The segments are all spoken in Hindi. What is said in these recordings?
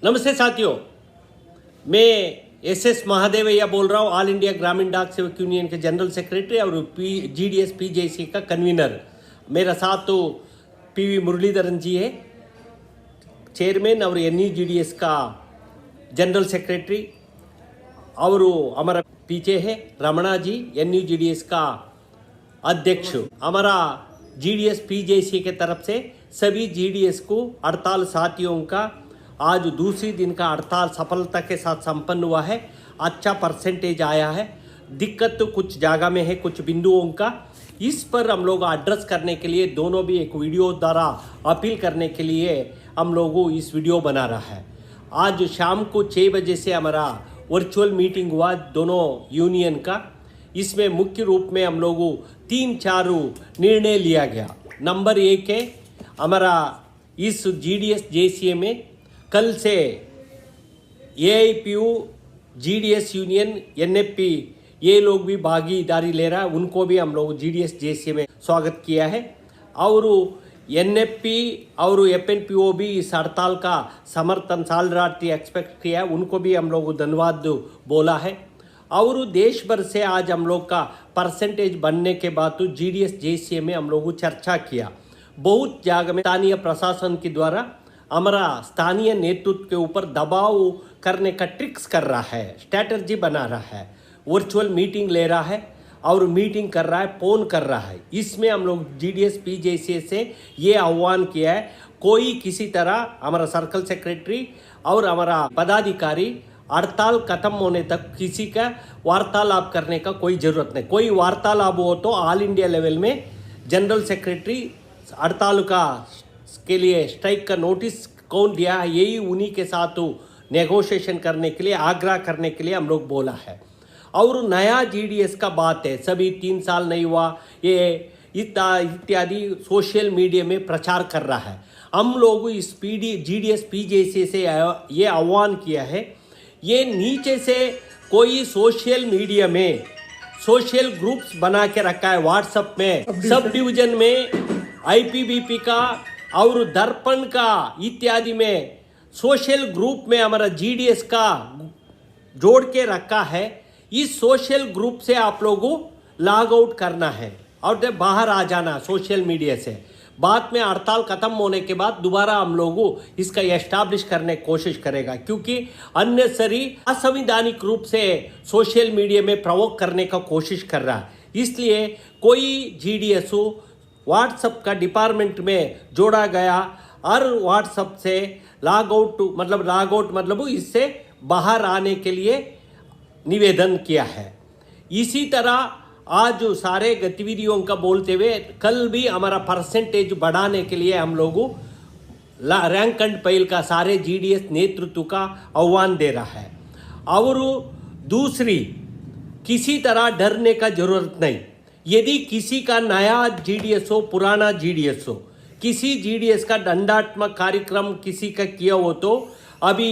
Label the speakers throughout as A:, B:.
A: नमस्ते साथियों, मैं एस महादेवैया बोल रहा हूँ। ऑल इंडिया ग्रामीण डाक सेवक यूनियन के जनरल सेक्रेटरी और GDS PJC का कन्वीनर। मेरा साथ तो PV मुरलीधरन जी है, चेयरमैन, और NUGDS का जनरल सेक्रेटरी, और हमारा पीछे है रमणा जी, NUGDS का अध्यक्ष। हमारा GDS PJC के तरफ से सभी GDS को हड़ताल साथियों का आज दूसरी दिन का हड़ताल सफलता के साथ संपन्न हुआ है। अच्छा परसेंटेज आया है। दिक्कत तो कुछ जगह में है, कुछ बिंदुओं का। इस पर हम लोग एड्रेस करने के लिए दोनों भी एक वीडियो द्वारा अपील करने के लिए हम लोग इस वीडियो बना रहा है। आज शाम को 6 बजे से हमारा वर्चुअल मीटिंग हुआ दोनों यूनियन का। इसमें मुख्य रूप में हम लोग 3-4 निर्णय लिया गया। नंबर 1 है, हमारा इस GDS JCA में कल से AIPU, GDS यूनियन, NFP ये लोग भी भागीदारी ले रहा है। उनको भी हम लोग GDS JCA में स्वागत किया है। और NFP और FNPO भी इस हड़ताल का समर्थन सालराती एक्सपेक्ट किया है, उनको भी हम लोग धन्यवाद बोला है। और देश भर से आज हम लोग का परसेंटेज बनने के बाद तो GDS JCA में हम लोग चर्चा किया। बहुत जगह में स्थानीय प्रशासन के द्वारा हमारा स्थानीय नेतृत्व के ऊपर दबाव करने का ट्रिक्स कर रहा है, स्ट्रैटेजी बना रहा है, वर्चुअल मीटिंग ले रहा है और मीटिंग कर रहा है, फोन कर रहा है। इसमें हम लोग GDS PJC से ये आह्वान किया है, कोई किसी तरह हमारा सर्कल सेक्रेटरी और हमारा पदाधिकारी हड़ताल खत्म होने तक किसी का वार्तालाप करने का कोई ज़रूरत नहीं। कोई वार्तालाप हो तो ऑल इंडिया लेवल में जनरल सेक्रेटरी हड़ताल के लिए स्ट्राइक का नोटिस कौन दिया है, यही उन्हीं के साथ नेगोशिएशन करने के लिए, आग्रह करने के लिए हम लोग बोला है। और नया GDS का बात है, सभी 3 साल नहीं हुआ ये इत्यादि सोशल मीडिया में प्रचार कर रहा है। हम लोग इस GDS PJC से ये आह्वान किया है, ये नीचे से कोई सोशल मीडिया में सोशल ग्रुप्स बना के रखा है, व्हाट्सएप में, सब डिवीजन में, IPBP का और दर्पण का इत्यादि में सोशल ग्रुप में हमारा GDS का जोड़ के रखा है। इस सोशल ग्रुप से आप लोगों लॉग आउट करना है और बाहर आ जाना सोशल मीडिया से। बाद में हड़ताल खत्म होने के बाद दोबारा हम लोगों इसका एस्टैब्लिश करने की कोशिश करेगा, क्योंकि अननेसेसरी असंवैधानिक रूप से सोशल मीडिया में प्रवोक करने का कोशिश कर रहा है। इसलिए कोई GDS व्हाट्सएप का डिपार्टमेंट में जोड़ा गया और व्हाट्सएप से लॉग आउट मतलब इससे बाहर आने के लिए निवेदन किया है। इसी तरह आज सारे गतिविधियों का बोलते हुए कल भी हमारा परसेंटेज बढ़ाने के लिए हम लोगों रैंक एंड फाइल का सारे GDS नेतृत्व का आह्वान दे रहा है। और दूसरी, किसी तरह डरने का जरूरत नहीं। यदि किसी का नया GDS हो, पुराना GDS हो, किसी GDS का दंडात्मक कार्यक्रम किसी का किया हो तो अभी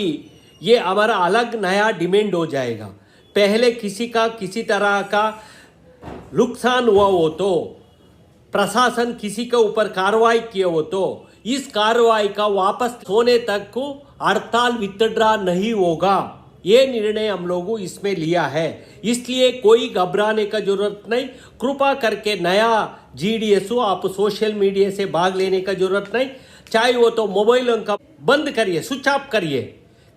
A: ये हमारा अलग नया डिमांड हो जाएगा। पहले किसी का किसी तरह का नुकसान हुआ हो तो प्रशासन किसी के ऊपर कार्रवाई किया हो तो इस कार्रवाई का वापस होने तक को हड़ताल विथड्रा नहीं होगा। ये निर्णय हम लोगों इसमें लिया है, इसलिए कोई घबराने का जरूरत नहीं। कृपा करके नया GDS हो, आप सोशल मीडिया से भाग लेने का जरूरत नहीं। चाहे वो तो मोबाइल का बंद करिए, स्विच ऑफ करिए,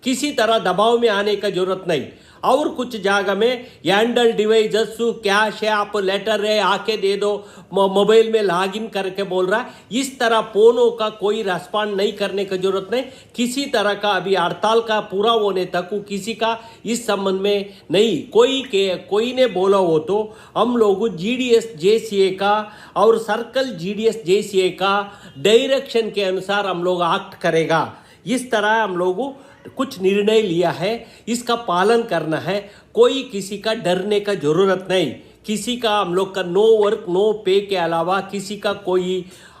A: किसी तरह दबाव में आने का जरूरत नहीं। और कुछ जगह में हैंडल डिवाइसेस कैश है, आप लेटर है आके दे दो, मोबाइल में लॉगिन करके बोल रहा है। इस तरह फोनों का कोई रेस्पॉन्ड नहीं करने की जरूरत नहीं। किसी तरह का अभी हड़ताल का पूरा होने तक किसी का इस संबंध में नहीं, कोई ने बोला हो तो हम लोग GDS JCA का और सर्कल GDS JCA का डायरेक्शन के अनुसार हम लोग एक्ट करेगा। इस तरह हम लोग कुछ निर्णय लिया है, इसका पालन करना है। कोई किसी का डरने का जरूरत नहीं। किसी का हम लोग का नो वर्क नो पे के अलावा किसी का कोई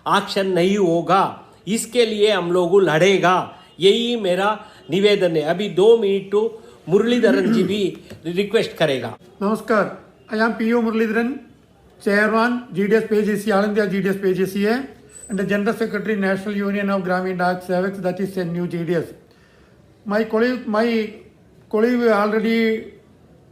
A: एक्शन नहीं होगा। इसके लिए हम लोग लड़ेगा, यही मेरा निवेदन है। अभी 2 मिनट मुरलीधरन जी भी रिक्वेस्ट करेगा।
B: नमस्कार, I am PO Muralidharan, Chairman GDS PJC, All India GDS PJC, and the General Secretary National Union of Gramin Dak Sevaks, that is NUGDS. my colleague already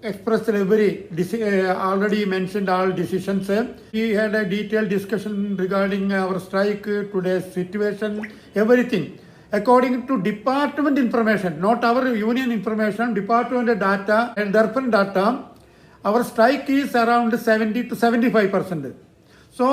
B: expressed already mentioned all decisions. We had a detailed discussion regarding our strike, today's situation, everything. According to department information, not our union information, department data and Darpan data, our strike is around 70 to 75%. So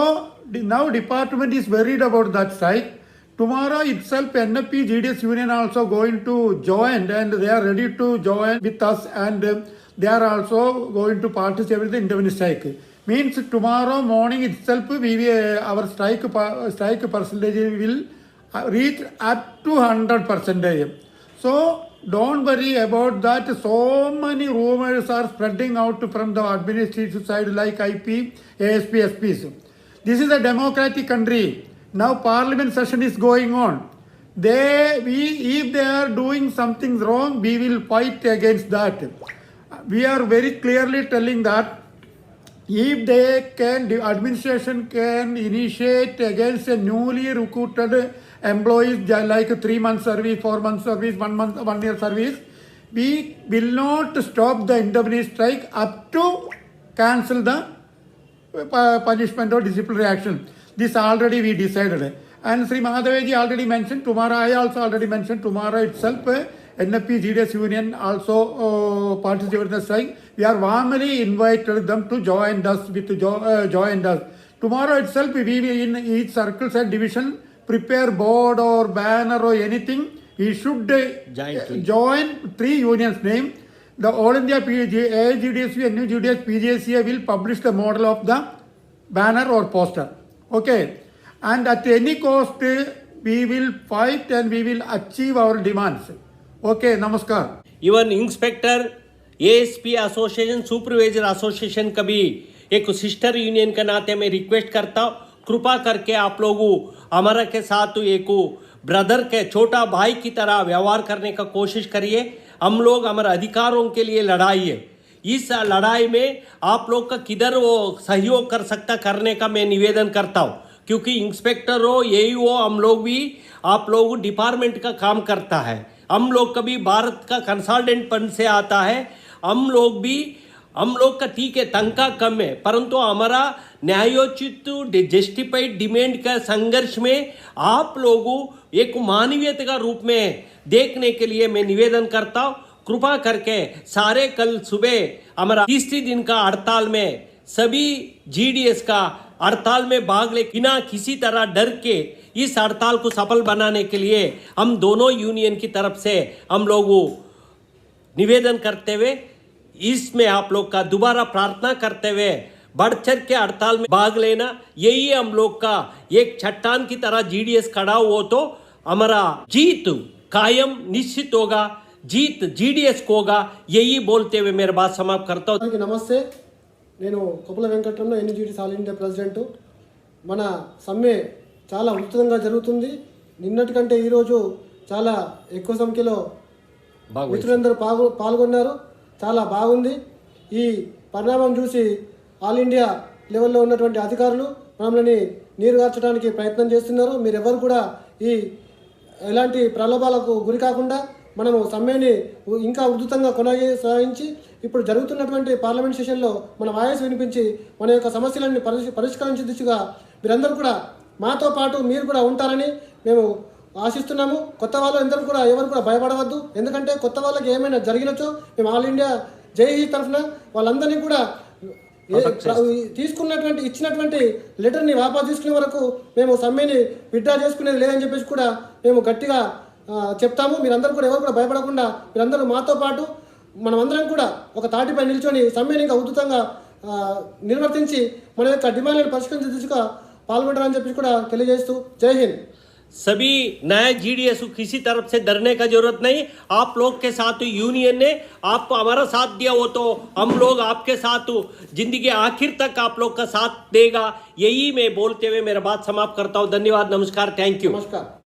B: now department is worried about that strike. Tomorrow itself, NFP GDS union also going to join, and they are ready to join with us, and they are also going to participate in the indefinite strike. Means tomorrow morning itself, our strike percentage will reach up to 100%. So don't worry about that. So many rumors are spreading out from the administrative side like IP, ASP, SPs. This is a democratic country. Now parliament session is going on. If they are doing something wrong, we will fight against that. We are very clearly telling that if the administration can initiate against a newly recruited employees like 3 months service, 4 months service, 1 year service, we will not stop the indefinite strike up to cancel the punishment or disciplinary action. This already we decided. And Sri Mahadevaji already mentioned tomorrow, I also already mentioned tomorrow itself, NFP GDS union also participate in the strike. We are warmly invited them to join us. Tomorrow itself, we will in each circles and division prepare board or banner or anything. We should join 3 unions name. The All India AGDSU, NUGDS, PGSCA will publish the model of the banner or poster. Okay. And at any cost, we will fight and we will achieve our demands. Okay, namaskar.
A: Even inspector ASP association supervisor association का भी एक सिस्टर यूनियन के नाते मैं रिक्वेस्ट करता हूँ, कृपा करके आप लोगों हमारा के साथ एक ब्रदर के छोटा भाई की तरह व्यवहार करने का कोशिश करिए। हम लोग हमारे अधिकारों के लिए लड़ाई है। इस लड़ाई में आप लोग का किधर वो सहयोग कर सकता करने का मैं निवेदन करता हूँ, क्योंकि इंस्पेक्टर हो यही हो, हम लोग भी आप लोग डिपार्टमेंट का काम करता है। हम लोग कभी भारत का कंसल्टेंट फंड से आता है। हम लोग का ठीक है तनख्वाह कम है, परंतु हमारा न्यायोचित जस्टिफाइड डिमांड का संघर्ष में आप लोगों एक मानवीयता का रूप में देखने के लिए मैं निवेदन करता हूँ। कृपा करके सारे कल सुबह हमारा 30 दिन का हड़ताल में सभी जीडीएस का हड़ताल में भाग ले, बिना किसी तरह डर के इस हड़ताल को सफल बनाने के लिए हम दोनों यूनियन की तरफ से हम लोग निवेदन करते हुए इसमें आप लोग का दोबारा प्रार्थना करते हुए बढ़ चढ़ के हड़ताल में भाग लेना। यही हम लोग का एक चट्टान की तरह जीडीएस खड़ा हो तो हमारा जीत कायम निश्चित होगा, जीत जीडीएस को होगा। यही बोलते हुए मेरी बात समाप्त करता हूँ।
C: नमस्ते, నేను కొప్పుల వెంకటరమణ ఎన్జిటిస్ ఆల్ ఇండియా ప్రెసిడెంట్. మన సమ్మె చాలా ఉధృతంగా జరుగుతుంది. నిన్నటి కంటే ఈరోజు చాలా ఎక్కువ సంఖ్యలో మిత్రులందరూ పాల్గొన్నారు. చాలా బాగుంది. ఈ పరిణామం చూసి ఆల్ ఇండియా లెవెల్లో ఉన్నటువంటి అధికారులు మనల్ని నీరుగార్చడానికి ప్రయత్నం చేస్తున్నారు. మీరెవరు కూడా ఈ ఎలాంటి ప్రలోభాలకు గురి కాకుండా మనము సమ్మెని ఇంకా ఉధృతంగా కొనసాగించి ఇప్పుడు జరుగుతున్నటువంటి పార్లమెంట్ సెషన్లో మన వాయిస్ వినిపించి మన యొక్క సమస్యలను పరిష్కరించే దిశగా మీరందరూ కూడా మాతో పాటు మీరు కూడా ఉంటారని మేము ఆశిస్తున్నాము. కొత్త వాళ్ళు అందరూ కూడా ఎవరు కూడా భయపడవద్దు. ఎందుకంటే కొత్త వాళ్ళకి ఏమైనా జరిగినచో మేము ఆల్ ఇండియా జేఈ తరఫున వాళ్ళందరినీ కూడా తీసుకున్నటువంటి ఇచ్చినటువంటి లెటర్ని వాపసు తీసుకునే వరకు మేము సమ్మెని విత్డ్రా చేసుకునేది లేదని చెప్పేసి కూడా మేము గట్టిగా చెప్తాము. మీరందరూ కూడా ఎవరు కూడా భయపడకుండా మీరందరూ మాతో పాటు మనమందరం కూడా ఒక తాటిపై నిల్చొని సమ్మెని ఇంకా ఉధృతంగా నిర్వర్తించి మన యొక్క డిమాండ్లను పరిష్కరించే దిశగా పాల్గొంటారని చెప్పి కూడా తెలియజేస్తూ జై హింద్.
A: सभी नए जीडीएस को किसी तरफ से डरने का जरूरत नहीं। आप लोग के साथ यूनियन ने आपको हमारा साथ दिया हो तो हम लोग आपके साथ जिंदगी आखिर तक आप लोग का साथ देगा। यही मैं बोलते हुए मेरा बात समाप्त करता हूँ। धन्यवाद, नमस्कार, थैंक यू।
C: नमस्कार.